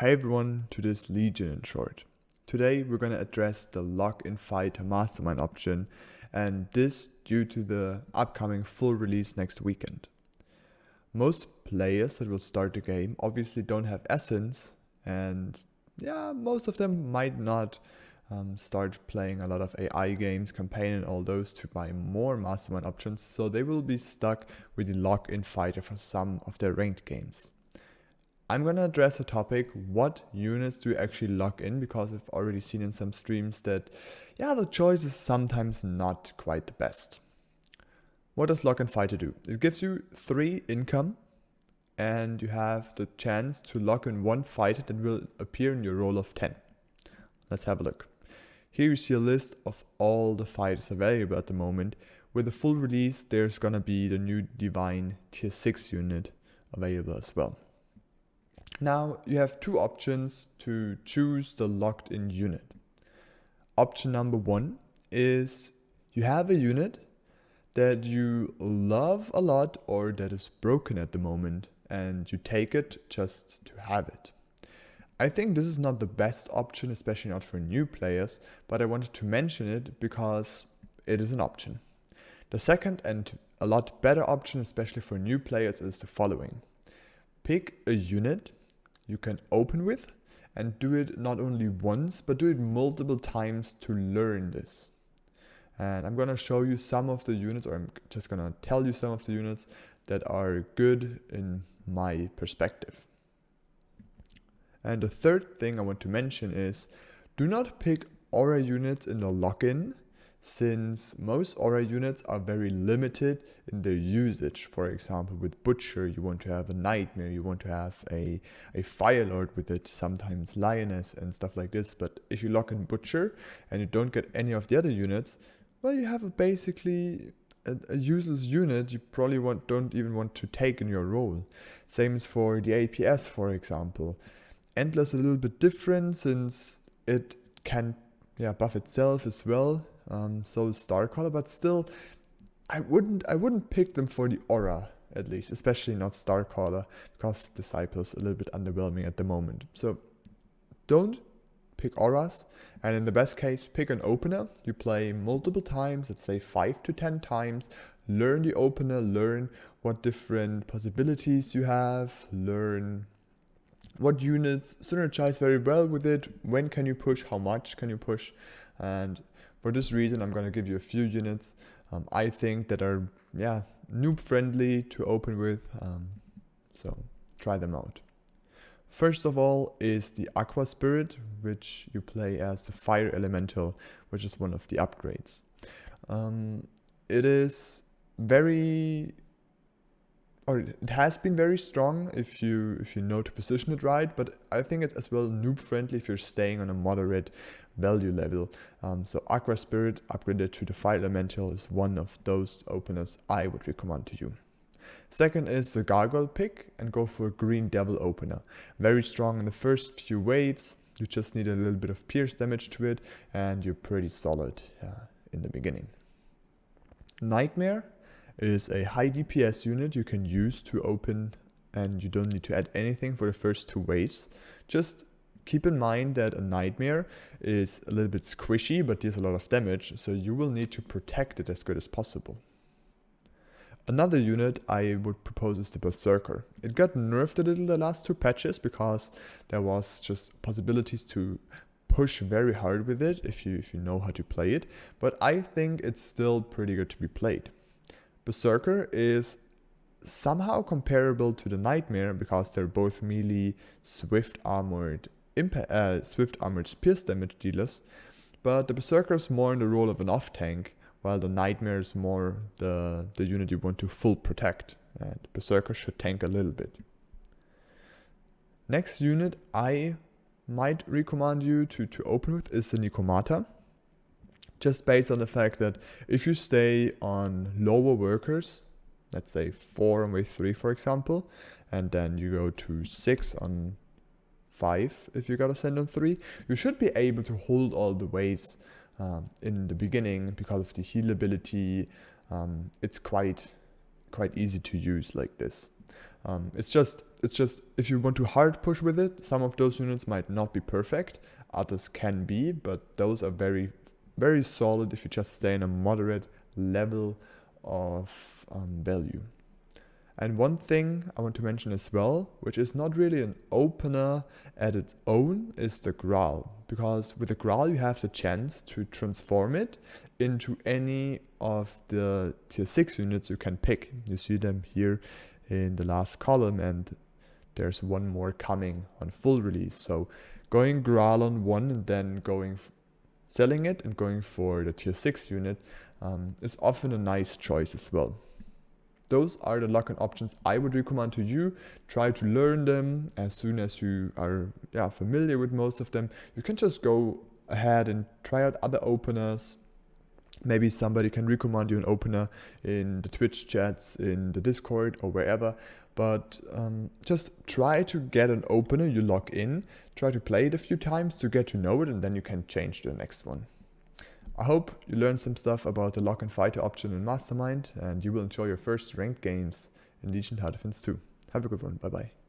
Hey everyone to this Legion in short. Today we're going to address the lock-in fighter mastermind option, and this due to the upcoming full release next weekend. Most players that will start the game obviously don't have essence, and most of them might not start playing a lot of AI games, campaign and all those to buy more mastermind options, so they will be stuck with the lock-in fighter for some of their ranked games. I'm going to address the topic, what units do you actually lock in, because I've already seen in some streams that, the choice is sometimes not quite the best. What does lock-in fighter do? It gives you 3 income, and you have the chance to lock in 1 fighter that will appear in your roll of 10. Let's have a look. Here you see a list of all the fighters available at the moment. With the full release, there's going to be the new Divine tier 6 unit available as well. Now you have 2 options to choose the locked in unit. Option number 1 is you have a unit that you love a lot or that is broken at the moment, and you take it just to have it. I think this is not the best option, especially not for new players, but I wanted to mention it because it is an option. The second and a lot better option, especially for new players, is the following. Pick a unit you can open with and do it not only once, but do it multiple times to learn this. And I'm going to show you some of the units, or I'm just going to tell you some of the units that are good in my perspective. And the third thing I want to mention is do not pick aura units in the lock-in, since most aura units are very limited in their usage. For example, with Butcher, you want to have a Nightmare, you want to have a Fire Lord with it, sometimes Lioness and stuff like this. But if you lock in Butcher and you don't get any of the other units, well, you have basically a useless unit you probably don't even want to take in your role. Same as for the APS, for example. Endless a little bit different since it can buff itself as well. So is Starcaller, but still, I wouldn't pick them for the aura, at least, especially not Starcaller, because Disciple is a little bit underwhelming at the moment. So don't pick auras, and in the best case, pick an opener. You play multiple times, let's say 5 to 10 times, learn the opener, learn what different possibilities you have, learn what units synergize very well with it, when can you push, how much can you push, and for this reason, I'm going to give you a few units I think that are noob friendly to open with, so try them out. First of all is the Aqua Spirit, which you play as the Fire Elemental, which is one of the upgrades. It is it has been very strong if you know to position it right, but I think it's as well noob friendly if you're staying on a moderate value level. So Aqua Spirit upgraded to the Fire Elemental is one of those openers I would recommend to you. Second is the Gargoyle pick and go for a Green Devil opener. Very strong in the first few waves, you just need a little bit of pierce damage to it and you're pretty solid in the beginning. Nightmare is a high DPS unit you can use to open, and you don't need to add anything for the first 2 waves. Just keep in mind that a Nightmare is a little bit squishy but deals a lot of damage, so you will need to protect it as good as possible. Another unit I would propose is the Berserker. It got nerfed a little the last 2 patches because there was just possibilities to push very hard with it if you know how to play it, but I think it's still pretty good to be played. Berserker is somehow comparable to the Nightmare because they're both melee swift armored pierce damage dealers, but the Berserker is more in the role of an off tank, while the Nightmare is more the unit you want to full protect, and Berserker should tank a little bit. Next unit I might recommend you to open with is the Nikomata. Just based on the fact that if you stay on lower workers, let's say 4 on wave 3 for example, and then you go to 6 on 5 if you gotta send on 3, you should be able to hold all the waves in the beginning because of the heal ability. It's quite easy to use like this. It's just if you want to hard push with it, some of those units might not be perfect, others can be, but those are very, very solid if you just stay in a moderate level of value. And one thing I want to mention as well, which is not really an opener at its own, is the growl. Because with the growl you have the chance to transform it into any of the tier 6 units you can pick. You see them here in the last column, and there's one more coming on full release. So going growl on one and then selling it and going for the tier 6 unit is often a nice choice as well. Those are the lock-in options I would recommend to you. Try to learn them as soon as you are familiar with most of them. You can just go ahead and try out other openers. Maybe somebody can recommend you an opener in the Twitch chats, in the Discord or wherever. But just try to get an opener you lock in. Try to play it a few times to get to know it, and then you can change to the next one. I hope you learned some stuff about the lock and fighter option in Mastermind, and you will enjoy your first ranked games in Legion Title Defense 2. Have a good one. Bye bye.